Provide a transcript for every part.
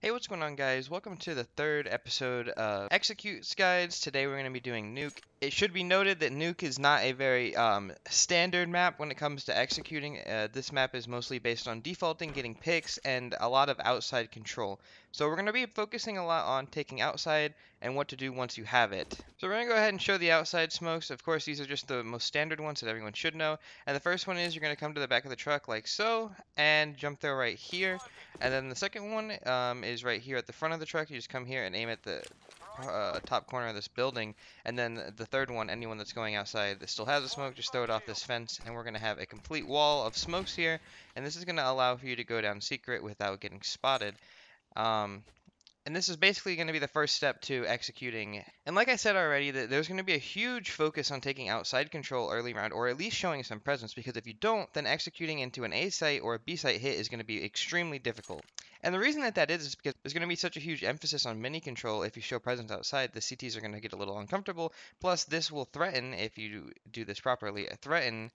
Hey, what's going on, guys? Welcome to the third episode of Executes Guides. Today we're going to be doing Nuke. It should be noted that Nuke is not a very standard map when it comes to executing. This map is mostly based on defaulting, getting picks, and a lot of outside control. So we're going to be focusing a lot on taking outside and what to do once you have it. So we're going to go ahead and show the outside smokes. Of course, these are just the most standard ones that everyone should know. And the first one is you're going to come to the back of the truck like so, and jump throw right here. And then the second one is right here at the front of the truck. You just come here and aim at the top corner of this building. And then the third one, anyone that's going outside that still has a smoke, just throw it off this fence. And we're going to have a complete wall of smokes here. And this is going to allow for you to go down secret without getting spotted. And this is basically going to be the first step to executing. And like I said already, that there's going to be a huge focus on taking outside control early round, or at least showing some presence, because if you don't, then executing into an A site or a B site hit is going to be extremely difficult. And the reason that is because there's going to be such a huge emphasis on mini control. If you show presence outside, the CTs are going to get a little uncomfortable. Plus, this will threaten, if you do this properly, threaten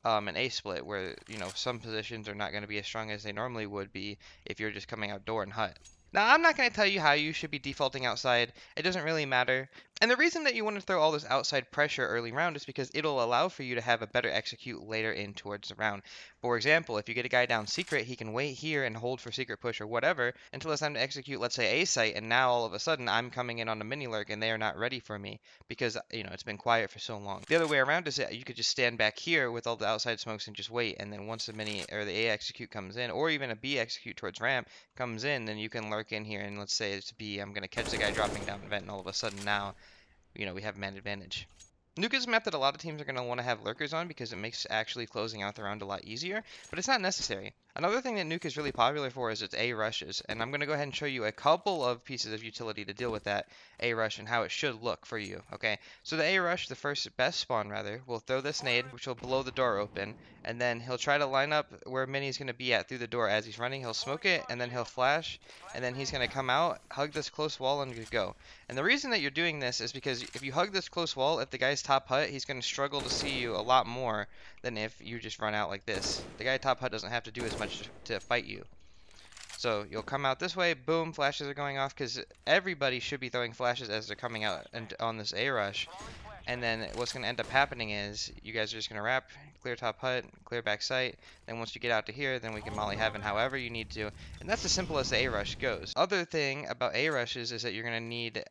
an A split where, some positions are not going to be as strong as they normally would be if you're just coming out door and hut. Now, I'm not going to tell you how you should be defaulting outside. It doesn't really matter. And the reason that you want to throw all this outside pressure early round is because it'll allow for you to have a better execute later in towards the round. For example, if you get a guy down secret, he can wait here and hold for secret push or whatever until it's time to execute, let's say, A site, and now all of a sudden I'm coming in on a mini lurk and they are not ready for me because, it's been quiet for so long. The other way around is that you could just stand back here with all the outside smokes and just wait, and then once the mini or the A execute comes in, or even a B execute towards ramp comes in, then you can lurk in here and let's say it's B, I'm going to catch the guy dropping down vent, and all of a sudden now, we have man advantage. Nuke is a map that a lot of teams are going to want to have lurkers on because it makes actually closing out the round a lot easier, but it's not necessary. Another thing that Nuke is really popular for is its A rushes, and I'm going to go ahead and show you a couple of pieces of utility to deal with that A rush and how it should look for you, okay? So the A rush, the first best spawn rather, will throw this nade, which will blow the door open, and then he'll try to line up where Mini's going to be at through the door as he's running. He'll smoke it, and then he'll flash, and then he's going to come out, hug this close wall, and go. And the reason that you're doing this is because if you hug this close wall, if the guy's top hut, he's going to struggle to see you a lot more than if you just run out like this. The guy top hut doesn't have to do as much to fight you. So you'll come out this way, boom, flashes are going off, because everybody should be throwing flashes as they're coming out and on this A rush. And then what's going to end up happening is you guys are just going to wrap, clear top hut, clear back sight. Then once you get out to here, then we can molly heaven however you need to. And that's as simple as the A rush goes. Other thing about A rushes is that you're going to need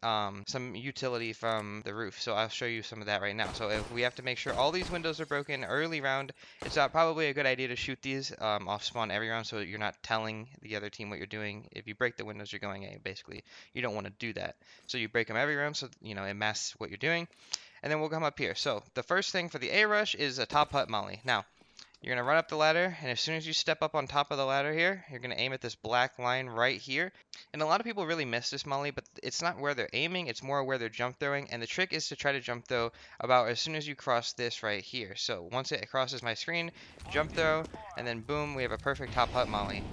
some utility from the roof. So I'll show you some of that right now. So if we have to make sure all these windows are broken early round, it's probably a good idea to shoot these off spawn every round so that you're not telling the other team what you're doing. If you break the windows, you're going A, basically. You don't want to do that. So you break them every round so, it masks what you're doing. And then we'll come up here. So the first thing for the A rush is a top hut molly. Now, you're going to run up the ladder, and as soon as you step up on top of the ladder here, you're going to aim at this black line right here. And a lot of people really miss this molly, but it's not where they're aiming, it's more where they're jump throwing. And the trick is to try to jump throw about as soon as you cross this right here. So once it crosses my screen, jump throw, and then boom, we have a perfect top hut molly.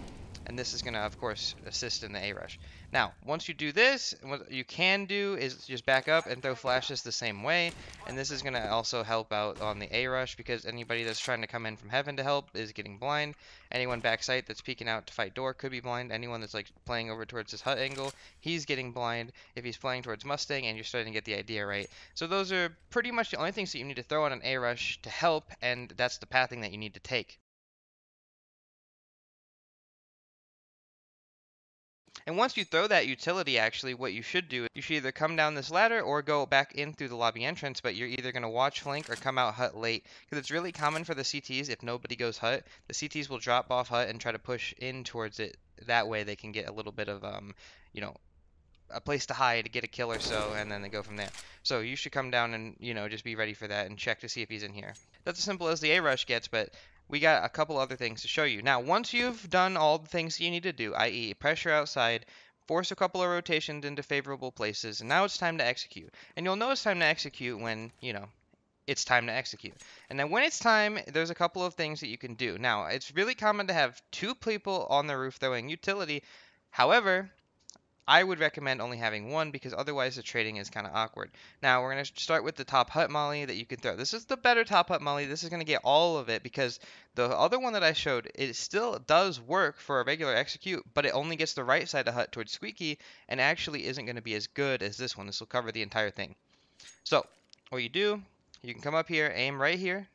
And this is going to, of course, assist in the A rush. Now, once you do this, what you can do is just back up and throw flashes the same way. And this is going to also help out on the A rush because anybody that's trying to come in from heaven to help is getting blind. Anyone backside that's peeking out to fight door could be blind. Anyone that's like playing over towards this hut angle, he's getting blind if he's playing towards Mustang, and you're starting to get the idea right. So those are pretty much the only things that you need to throw on an A rush to help, and that's the pathing that you need to take. And once you throw that utility, actually, what you should do, you should either come down this ladder or go back in through the lobby entrance, but you're either going to watch flank or come out hut late. Because it's really common for the CTs, if nobody goes hut, the CTs will drop off hut and try to push in towards it. That way they can get a little bit of, a place to hide, get a kill or so, and then they go from there. So you should come down and, just be ready for that and check to see if he's in here. That's as simple as the A rush gets, but we got a couple other things to show you. Now, once you've done all the things you need to do, i.e. pressure outside, force a couple of rotations into favorable places, and now it's time to execute. And you'll know it's time to execute when, it's time to execute. And then when it's time, there's a couple of things that you can do. Now, it's really common to have two people on the roof throwing utility. However, I would recommend only having one because otherwise the trading is kind of awkward. Now we're going to start with the top hut molly that you can throw. This is the better top hut molly. This is going to get all of it because the other one that I showed, it still does work for a regular execute, but it only gets the right side of hut towards squeaky and actually isn't going to be as good as this one. This will cover the entire thing. So what you do, you can come up here, aim right here.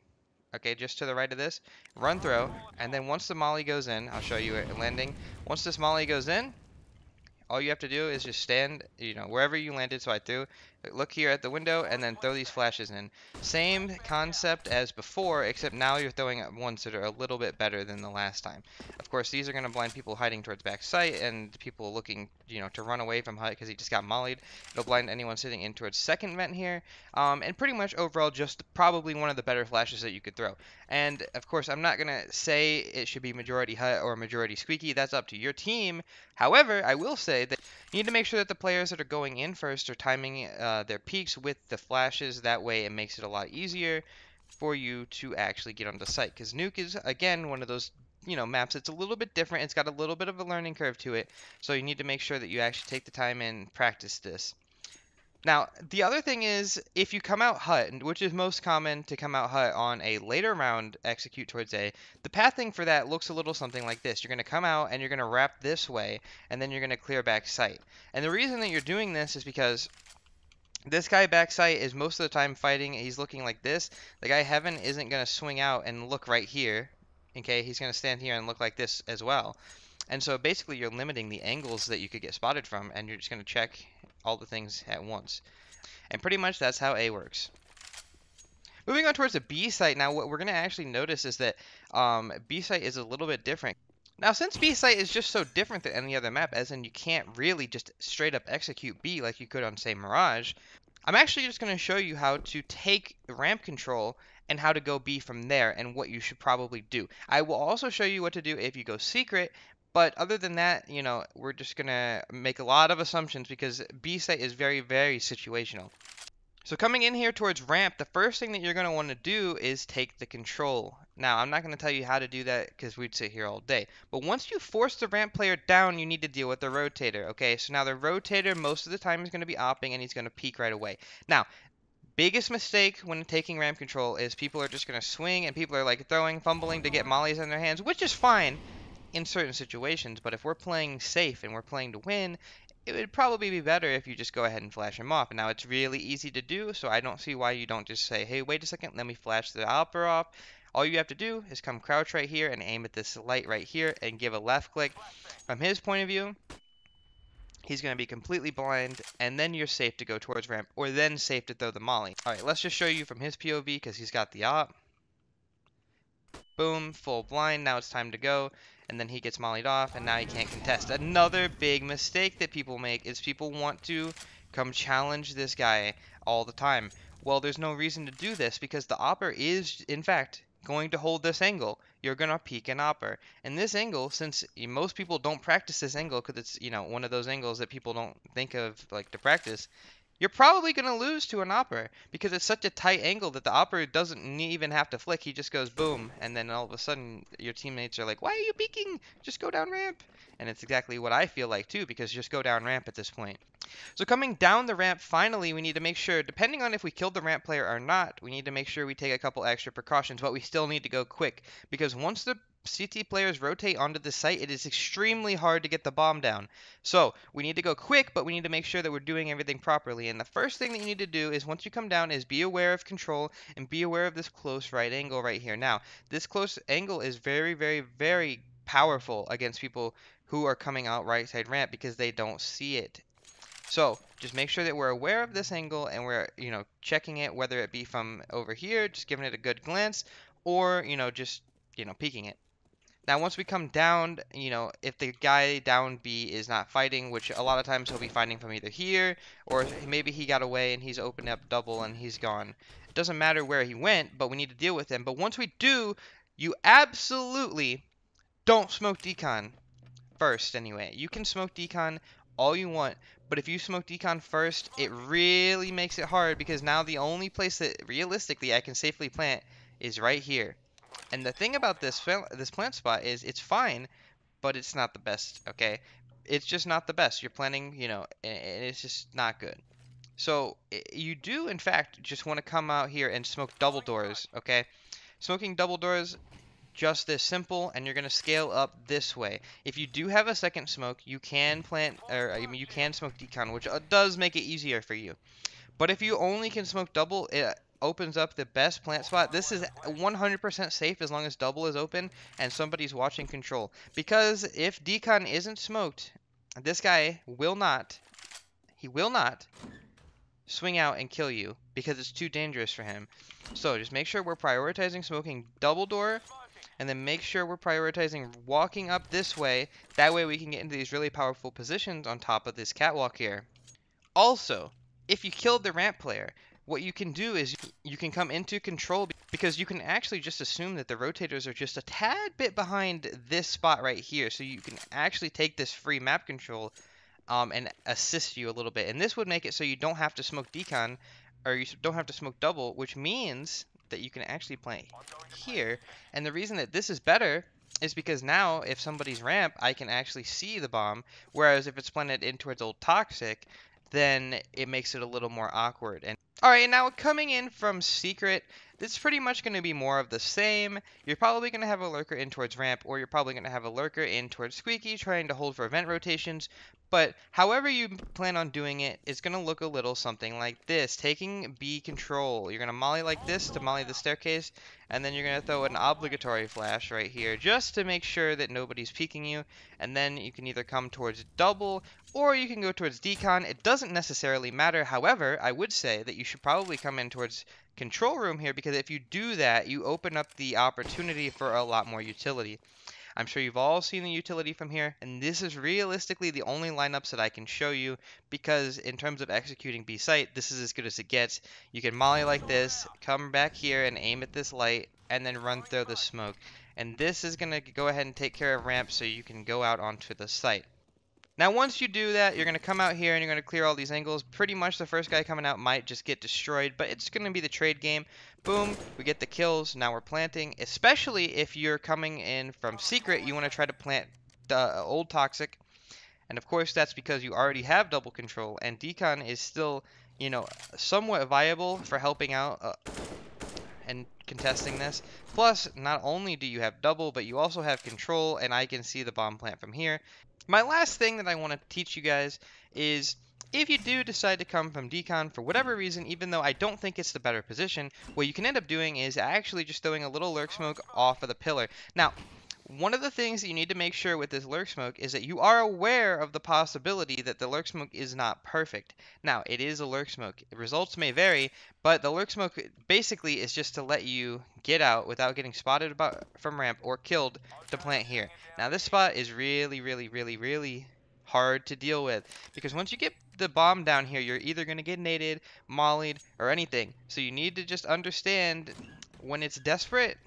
Okay, just to the right of this, run throw, and then once the molly goes in, I'll show you it landing. Once this molly goes in, all you have to do is just stand, wherever you landed. So I threw, look here at the window, and then throw these flashes in. Same concept as before, except now you're throwing at ones that are a little bit better than the last time. Of course, these are going to blind people hiding towards back sight, and people looking, to run away from hut because he just got mollied. It'll blind anyone sitting in towards second vent here, and pretty much overall just probably one of the better flashes that you could throw. And of course, I'm not going to say it should be majority hut or majority squeaky. That's up to your team. However, I will say that you need to make sure that the players that are going in first are timing their peaks with the flashes. That way it makes it a lot easier for you to actually get onto site. Because Nuke is, again, one of those maps that's a little bit different. It's got a little bit of a learning curve to it. So you need to make sure that you actually take the time and practice this. Now, the other thing is, if you come out hut, which is most common to come out hut on a later round execute towards A, the pathing for that looks a little something like this. You're going to come out and you're going to wrap this way, and then you're going to clear back sight. And the reason that you're doing this is because this guy back sight is most of the time fighting. He's looking like this. The guy Heaven isn't going to swing out and look right here. Okay, he's going to stand here and look like this as well. And so basically you're limiting the angles that you could get spotted from, and you're just going to check all the things at once. And pretty much that's how A works. Moving on towards the B site now, what we're going to actually notice is that B site is a little bit different. Now, since B site is just so different than any other map, as in you can't really just straight up execute B like you could on, say, Mirage, I'm actually just going to show you how to take ramp control and how to go B from there and what you should probably do. I will also show you what to do if you go secret, but other than that, we're just going to make a lot of assumptions because B site is very, very situational. So coming in here towards ramp, the first thing that you're going to want to do is take the control. Now, I'm not going to tell you how to do that because we'd sit here all day. But once you force the ramp player down, you need to deal with the rotator, okay? So now the rotator most of the time is going to be opping and he's going to peek right away. Now, biggest mistake when taking ramp control is people are just going to swing and people are like throwing, fumbling to get mollies in their hands, which is fine in certain situations. But if we're playing safe and we're playing to win, it would probably be better if you just go ahead and flash him off. Now, it's really easy to do, so I don't see why you don't just say, hey, wait a second, let me flash the opera off. All you have to do is come crouch right here and aim at this light right here and give a left click. From his point of view, he's going to be completely blind, and then you're safe to go towards ramp, or then safe to throw the molly. All right, let's just show you from his POV because he's got the op. Boom, full blind, now it's time to go. And then he gets mollied off, and now he can't contest. Another big mistake that people make is people want to come challenge this guy all the time. Well, there's no reason to do this because the opper is, in fact, going to hold this angle. You're going to peek an opper. And this angle, since most people don't practice this angle because it's, one of those angles that people don't think of like to practice, you're probably going to lose to an opper because it's such a tight angle that the opper doesn't even have to flick. He just goes boom, and then all of a sudden your teammates are like, why are you peeking? Just go down ramp. And it's exactly what I feel like too, because just go down ramp at this point. So coming down the ramp, finally, we need to make sure, depending on if we killed the ramp player or not, we need to make sure we take a couple extra precautions, but we still need to go quick because once the CT players rotate onto the site, it is extremely hard to get the bomb down. So we need to go quick, but we need to make sure that we're doing everything properly. And the first thing that you need to do is once you come down is be aware of control and be aware of this close right angle right here. Now, this close angle is very, very, very powerful against people who are coming out right side ramp because they don't see it. So just make sure that we're aware of this angle and we're, checking it, whether it be from over here, just giving it a good glance, or, just, peeking it. Now, once we come down, if the guy down B is not fighting, which a lot of times he'll be fighting from either here, or maybe he got away and he's opened up double and he's gone. It doesn't matter where he went, but we need to deal with him. But once we do, you absolutely don't smoke decon first anyway. You can smoke decon all you want, but if you smoke decon first, it really makes it hard because now the only place that realistically I can safely plant is right here. And the thing about this plant spot is it's fine, but it's not the best, okay? it's just not the best. You're planning, you know, and it's just not good. So you do, in fact, just want to come out here and smoke double doors, okay? Smoking double doors, just this simple, and you're going to scale up this way. If you do have a second smoke, you can plant, or I mean, you can smoke decon, which does make it easier for you. But if you only can smoke double, it opens up the best plant spot. This is 100% safe as long as double is open and somebody's watching control. Because if decon isn't smoked, this guy will not, he will not swing out and kill you because it's too dangerous for him. So just make sure we're prioritizing smoking double door, and then make sure we're prioritizing walking up this way. That way we can get into these really powerful positions on top of this catwalk here. Also, if you killed the ramp player, what you can do is you can come into control, because you can actually just assume that the rotators are just a tad bit behind this spot right here. So you can actually take this free map control and assist you a little bit. And this would make it so you don't have to smoke decon, or you don't have to smoke double, which means that you can actually plant here. And the reason that this is better is because now if somebody's ramp, I can actually see the bomb, whereas if it's planted in towards old toxic, then it makes it a little more awkward. And alright, now coming in from secret, it's pretty much going to be more of the same. You're probably going to have a lurker in towards ramp, or you're probably going to have a lurker in towards squeaky trying to hold for event rotations. But however you plan on doing it, it's going to look a little something like this. Taking B control. You're going to molly like this to molly the staircase, and then you're going to throw an obligatory flash right here just to make sure that nobody's peeking you. And then you can either come towards double, or you can go towards decon. It doesn't necessarily matter. However, I would say that you should probably come in towards control room here, because if you do that, you open up the opportunity for a lot more utility. I'm sure you've all seen the utility from here, and this is realistically the only lineups that I can show you, because in terms of executing B site, this is as good as it gets. You can molly like this, come back here and aim at this light, and then run through the smoke. And this is going to go ahead and take care of ramp so you can go out onto the site. Now, once you do that, you're going to come out here and you're going to clear all these angles. Pretty much the first guy coming out might just get destroyed, but it's going to be the trade game. Boom, we get the kills. Now we're planting, especially if you're coming in from secret. You want to try to plant the old toxic. And of course, that's because you already have double control, and decon is still, you know, somewhat viable for helping out and contesting this. Plus, not only do you have double, but you also have control, and I can see the bomb plant from here. My last thing that I want to teach you guys is, if you do decide to come from decon for whatever reason, even though I don't think it's the better position, what you can end up doing is actually just throwing a little lurk smoke off of the pillar. Now, one of the things that you need to make sure with this lurk smoke is that you are aware of the possibility that the lurk smoke is not perfect. Now, it is a lurk smoke. Results may vary, but the lurk smoke basically is just to let you get out without getting spotted from ramp or killed to plant here. Now, this spot is really hard to deal with, because once you get the bomb down here, you're either going to get naded, mollied, or anything. So you need to just understand when it's desperate.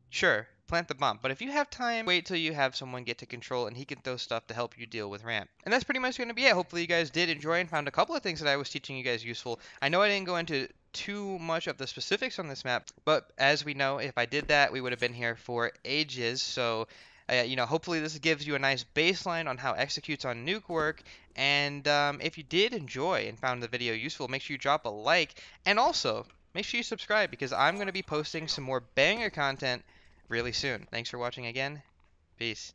Sure, plant the bomb. But if you have time, wait till you have someone get to control and he can throw stuff to help you deal with ramp. And that's pretty much going to be it. Hopefully you guys did enjoy and found a couple of things that I was teaching you guys useful. I know I didn't go into too much of the specifics on this map, but as we know, if I did that, we would have been here for ages. So, you know, hopefully this gives you a nice baseline on how executes on Nuke work. And if you did enjoy and found the video useful, make sure you drop a like. And also, make sure you subscribe, because I'm going to be posting some more banger content really soon. Thanks for watching again. Peace.